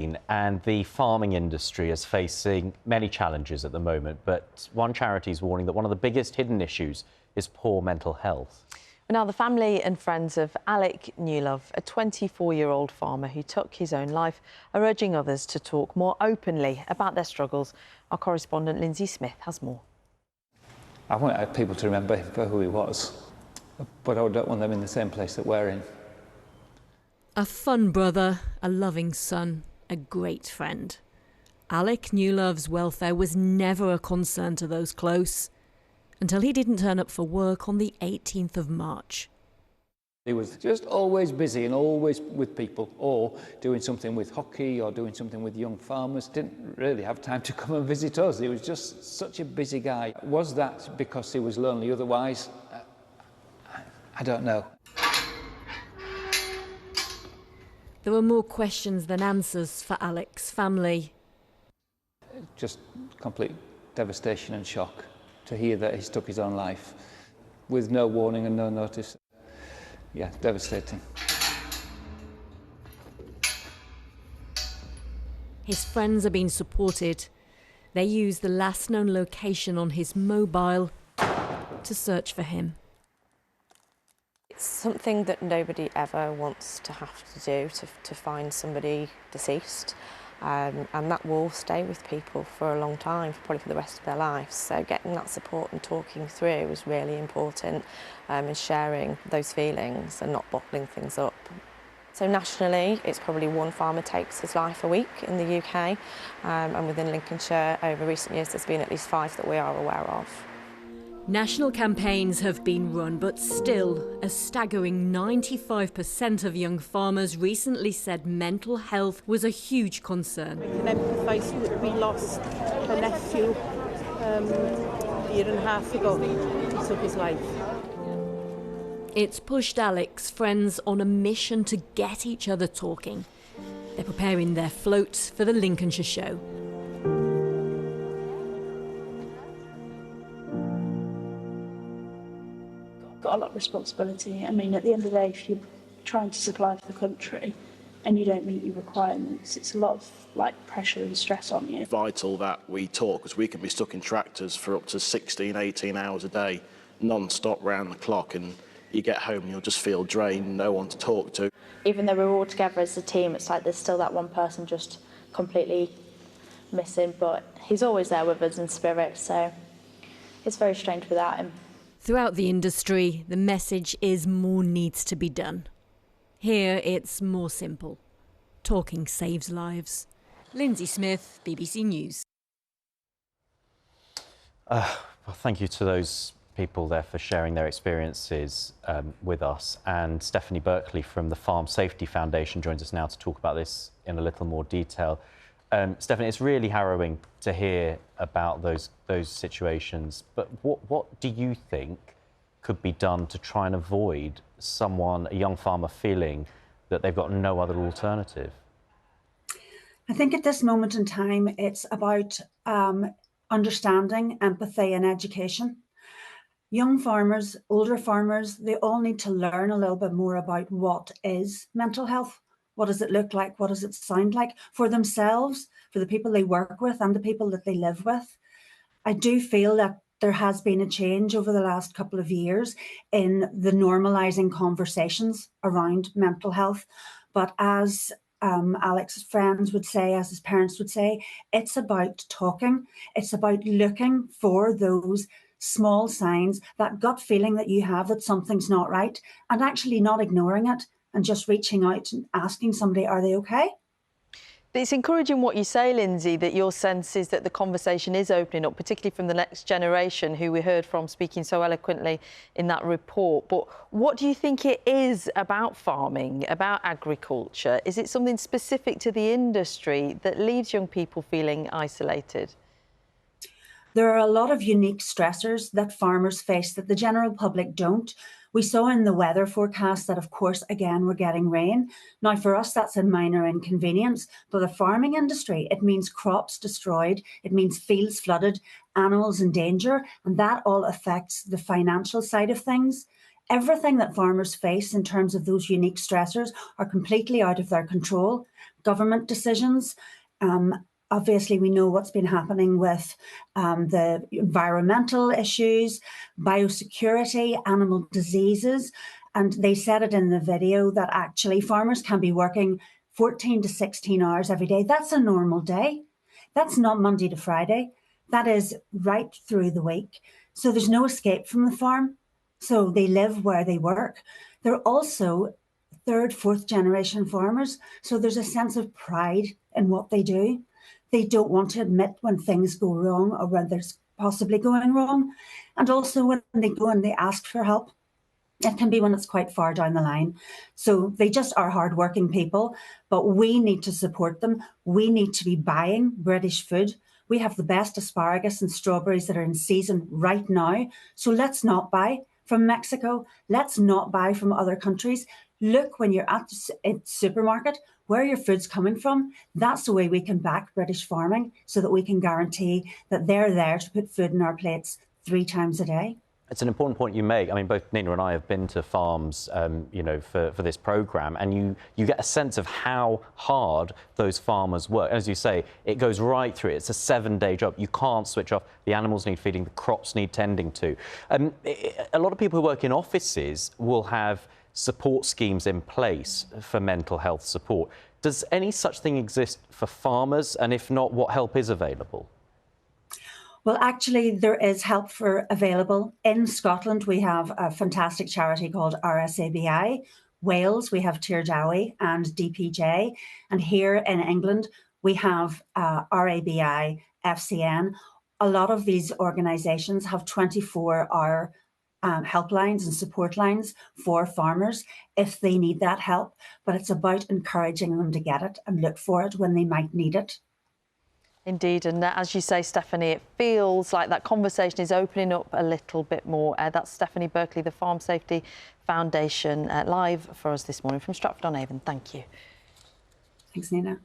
And the farming industry is facing many challenges at the moment, but one charity is warning that one of the biggest hidden issues is poor mental health. Now, the family and friends of Alec Newlove, a 24-year-old farmer who took his own life, are urging others to talk more openly about their struggles. Our correspondent Lindsay Smith has more. I want people to remember him for who he was, but I don't want them in the same place that we're in. A fun brother, a loving son, a great friend. Alec Newlove's welfare was never a concern to those close, until he didn't turn up for work on the 18th of March. He was just always busy and always with people, or doing something with hockey or doing something with young farmers. Didn't really have time to come and visit us. He was just such a busy guy. Was that because he was lonely otherwise? I don't know. There were more questions than answers for Alec's family. Just complete devastation and shock to hear that he's took his own life with no warning and no notice. Yeah, devastating. His friends are being supported. They use the last known location on his mobile to search for him. It's something that nobody ever wants to have to do, to find somebody deceased. And that will stay with people for a long time, probably for the rest of their lives. So getting that support and talking through is really important, and sharing those feelings and not bottling things up. So nationally, it's probably one farmer takes his life a week in the UK, and within Lincolnshire, over recent years, there's been at least 5 that we are aware of. National campaigns have been run, but still, a staggering 95% of young farmers recently said mental health was a huge concern. I can empathise with that. We lost a nephew a year and a half ago. He took his life. It's pushed Alec's friends on a mission to get each other talking. They're preparing their float for the Lincolnshire show. Got a lot of responsibility. I mean, at the end of the day, if you're trying to supply for the country and you don't meet your requirements, it's a lot of pressure and stress on you. Vital that we talk, because we can be stuck in tractors for up to 16, 18 hours a day, non-stop round the clock, and you get home and you'll just feel drained, no one to talk to. Even though we're all together as a team, it's like there's still that one person just completely missing, but he's always there with us in spirit, so it's very strange without him. Throughout the industry, the message is more needs to be done. Here, it's more simple. Talking saves lives. Lindsay Smith, BBC News. Well, thank you to those people there for sharing their experiences with us. And Stephanie Berkeley from the Farm Safety Foundation joins us now to talk about this in a little more detail. Stephanie, it's really harrowing to hear about those situations, but what do you think could be done to try and avoid a young farmer, feeling that they've got no other alternative? I think at this moment in time, it's about understanding, empathy and education. Young farmers, older farmers, they all need to learn a little bit more about what is mental health. What does it look like? What does it sound like for themselves, for the people they work with and the people that they live with? I do feel that there has been a change over the last couple of years in the normalising conversations around mental health. But as Alec's friends would say, as his parents would say, it's about talking. It's about looking for those small signs, that gut feeling that you have that something's not right, and actually not ignoring it, and just reaching out and asking somebody, are they okay? It's encouraging what you say, Lindsay, that your sense is that the conversation is opening up, particularly from the next generation, who we heard from speaking so eloquently in that report. But what do you think it is about farming, about agriculture? Is it something specific to the industry that leaves young people feeling isolated? There are a lot of unique stressors that farmers face that the general public don't. We saw in the weather forecast that, of course, again, we're getting rain. Now, for us, that's a minor inconvenience. For the farming industry, it means crops destroyed, it means fields flooded, animals in danger, and that all affects the financial side of things. Everything that farmers face in terms of those unique stressors are completely out of their control. Government decisions, obviously we know what's been happening with the environmental issues, biosecurity, animal diseases. And they said it in the video that actually farmers can be working 14 to 16 hours every day. That's a normal day. That's not Monday to Friday. That is right through the week. So there's no escape from the farm. So they live where they work. They're also third, fourth generation farmers. So there's a sense of pride in what they do. They don't want to admit when things go wrong or when there's possibly going wrong. And also when they go and they ask for help, it can be when it's quite far down the line. So they just are hardworking people, but we need to support them. We need to be buying British food. We have the best asparagus and strawberries that are in season right now. So let's not buy from Mexico. Let's not buy from other countries. Look when you're at the supermarket, where your food's coming from. That's the way we can back British farming so that we can guarantee that they're there to put food in our plates 3 times a day. It's an important point you make. I mean, both Nina and I have been to farms, you know, for this programme, and you get a sense of how hard those farmers work. As you say, it goes right through. It's a 7-day job. You can't switch off. The animals need feeding. The crops need tending to. A lot of people who work in offices will have support schemes in place for mental health support. Does any such thing exist for farmers? And if not, what help is available? Well, actually, there is help available. In Scotland, we have a fantastic charity called RSABI. Wales, we have Tirdawi and DPJ. And here in England, we have RABI, FCN. A lot of these organisations have 24-hour helplines and support lines for farmers if they need that help. But it's about encouraging them to get it and look for it when they might need it. Indeed, and as you say, Stephanie, it feels like that conversation is opening up a little bit more. That's Stephanie Berkeley, the Farm Safety Foundation, live for us this morning from Stratford-on-Avon. Thank you. Thanks, Nina.